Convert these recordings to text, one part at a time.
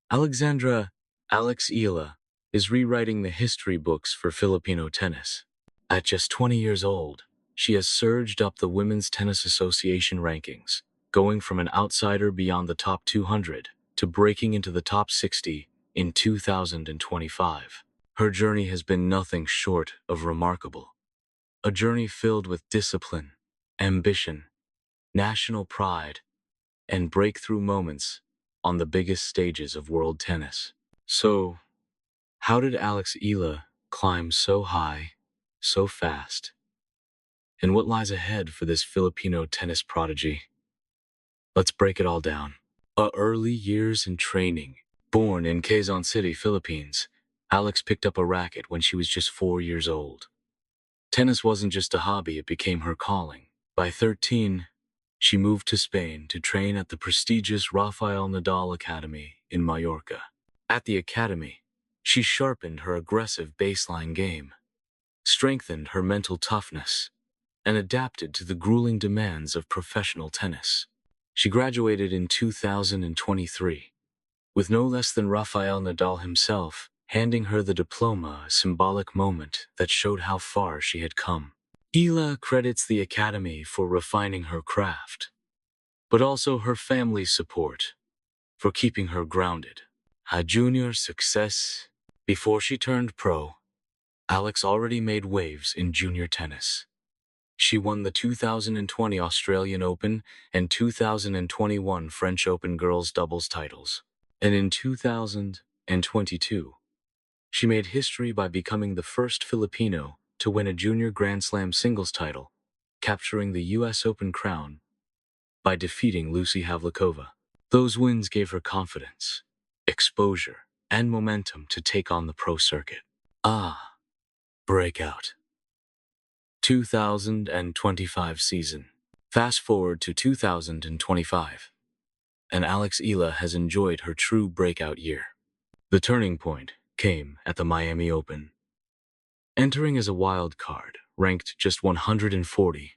Alexandra Alex Eala is rewriting the history books for Filipino tennis. At just 20 years old, she has surged up the Women's Tennis Association rankings, going from an outsider beyond the top 200 to breaking into the top 60 in 2025. Her journey has been nothing short of remarkable. A journey filled with discipline, ambition, national pride, and breakthrough moments on the biggest stages of world tennis. So, how did Alex Eala climb so high, so fast? And what lies ahead for this Filipino tennis prodigy? Let's break it all down. Early years in training. Born in Quezon City, Philippines, Alex picked up a racket when she was just 4 years old. Tennis wasn't just a hobby, it became her calling. By 13, she moved to Spain to train at the prestigious Rafael Nadal Academy in Mallorca. At the academy, she sharpened her aggressive baseline game, strengthened her mental toughness, and adapted to the grueling demands of professional tennis. She graduated in 2023, with no less than Rafael Nadal himself handing her the diploma, a symbolic moment that showed how far she had come. Eala credits the academy for refining her craft, but also her family's support for keeping her grounded. A junior success. Before she turned pro, Alex already made waves in junior tennis. She won the 2020 Australian Open and 2021 French Open girls doubles titles. And in 2022, she made history by becoming the first Filipino to win a junior Grand Slam singles title, capturing the US Open crown by defeating Lucy Havlikova. Those wins gave her confidence, exposure, and momentum to take on the pro circuit. Breakout. 2025 season. Fast forward to 2025, and Alex Eala has enjoyed her true breakout year. The turning point came at the Miami Open. Entering as a wild card, ranked just 140,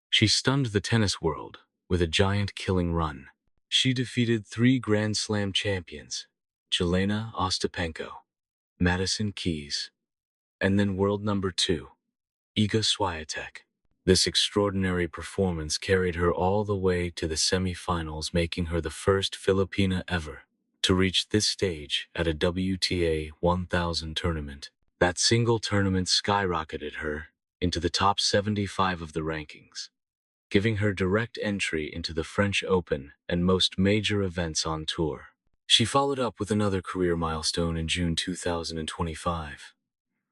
she stunned the tennis world with a giant killing run. She defeated three Grand Slam champions, Jelena Ostapenko, Madison Keys, and then world number 2, Iga Swiatek. This extraordinary performance carried her all the way to the semifinals, making her the first Filipina ever to reach this stage at a WTA 1000 tournament. That single tournament skyrocketed her into the top 75 of the rankings, giving her direct entry into the French Open and most major events on tour. She followed up with another career milestone in June 2025,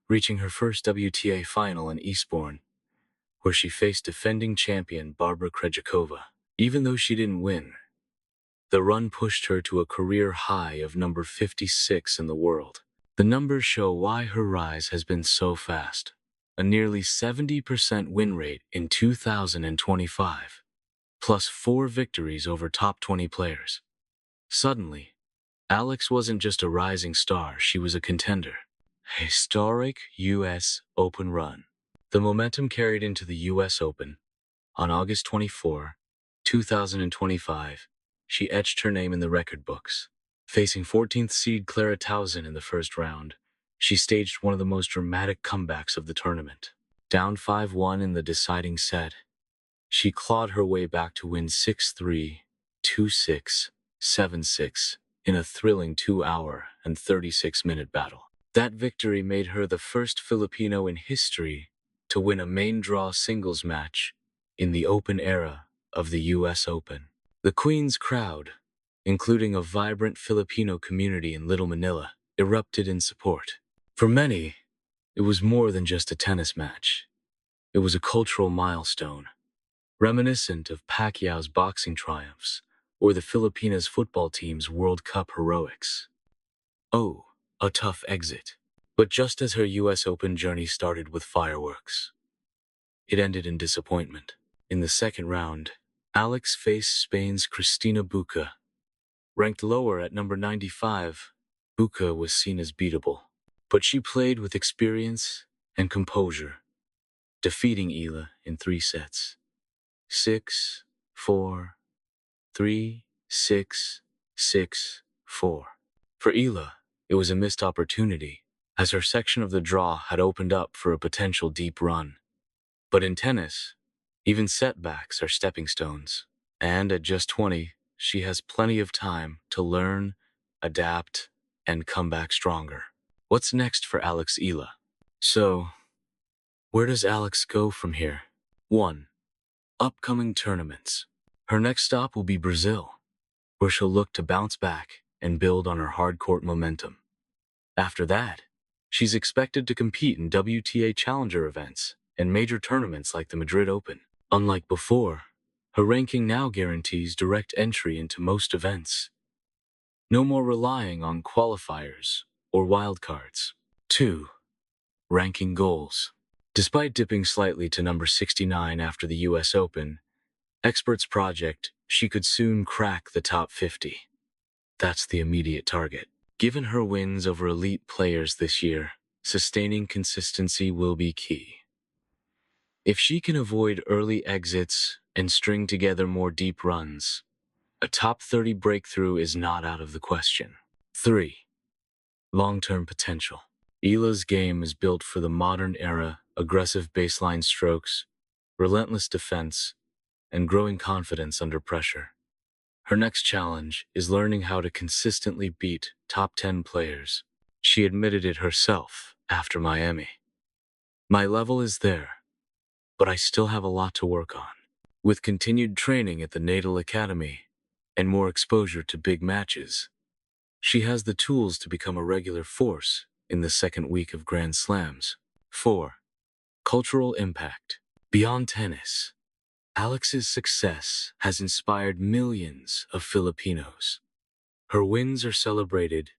reaching her first WTA final in Eastbourne, where she faced defending champion Barbara Krejcikova. Even though she didn't win, the run pushed her to a career high of number 56 in the world. The numbers show why her rise has been so fast. A nearly 70% win rate in 2025, plus 4 victories over top 20 players. Suddenly, Alex wasn't just a rising star, she was a contender. A historic US Open run. The momentum carried into the US Open. On August 24, 2025, she etched her name in the record books. Facing 14th seed Clara Towson in the first round, she staged one of the most dramatic comebacks of the tournament. Down 5-1 in the deciding set, she clawed her way back to win 6-3, 2-6, 7-6 in a thrilling 2-hour and 36-minute battle. That victory made her the first Filipino in history to win a main draw singles match in the Open era of the US Open. The Queen's crowd, including a vibrant Filipino community in Little Manila, erupted in support. For many, it was more than just a tennis match. It was a cultural milestone, reminiscent of Pacquiao's boxing triumphs or the Filipinas football team's World Cup heroics. Oh, a tough exit. But just as her US Open journey started with fireworks, it ended in disappointment. In the second round, Alex faced Spain's Cristina Buca. Ranked lower at number 95, Buca was seen as beatable. But she played with experience and composure, defeating Eala in 3 sets. 6-4, 3-6, 6-4. For Eala, it was a missed opportunity, as her section of the draw had opened up for a potential deep run. But in tennis, even setbacks are stepping stones. And at just 20, she has plenty of time to learn, adapt, and come back stronger. What's next for Alex Eala? So, where does Alex go from here? 1. Upcoming tournaments. Her next stop will be Brazil, where she'll look to bounce back and build on her hard-court momentum. After that, she's expected to compete in WTA Challenger events and major tournaments like the Madrid Open. Unlike before, her ranking now guarantees direct entry into most events. No more relying on qualifiers or wildcards. 2. Ranking goals. Despite dipping slightly to number 69 after the US Open, experts project she could soon crack the top 50. That's the immediate target. Given her wins over elite players this year, sustaining consistency will be key. If she can avoid early exits and string together more deep runs, a top 30 breakthrough is not out of the question. 3. Long-term potential. Eala's game is built for the modern era: aggressive baseline strokes, relentless defense, and growing confidence under pressure. Her next challenge is learning how to consistently beat top 10 players. She admitted it herself after Miami. My level is there, but I still have a lot to work on. With continued training at the Natal Academy and more exposure to big matches, she has the tools to become a regular force in the second week of Grand Slams. 4. Cultural impact. Beyond tennis, Alex's success has inspired millions of Filipinos. Her wins are celebrated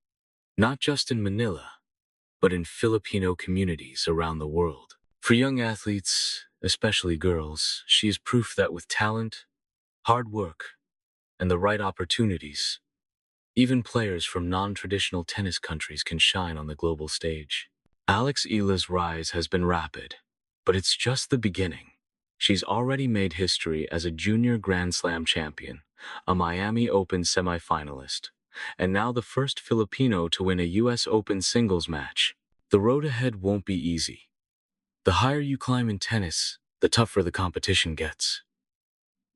not just in Manila, but in Filipino communities around the world. For young athletes, especially girls, she is proof that with talent, hard work, and the right opportunities, even players from non-traditional tennis countries can shine on the global stage. Alex Eala's rise has been rapid, but it's just the beginning. She's already made history as a junior Grand Slam champion, a Miami Open semifinalist, and now the first Filipino to win a US Open singles match. The road ahead won't be easy. The higher you climb in tennis, the tougher the competition gets.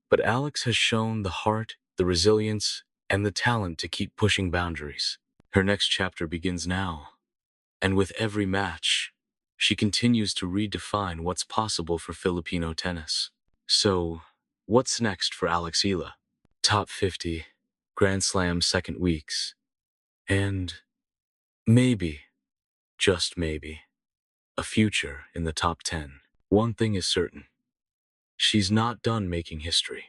But Alex has shown the heart, the resilience, and the talent to keep pushing boundaries. Her next chapter begins now, and with every match, she continues to redefine what's possible for Filipino tennis. So, what's next for Alex Eala? Top 50, Grand Slam second weeks, and maybe, just maybe, a future in the top 10. One thing is certain: she's not done making history.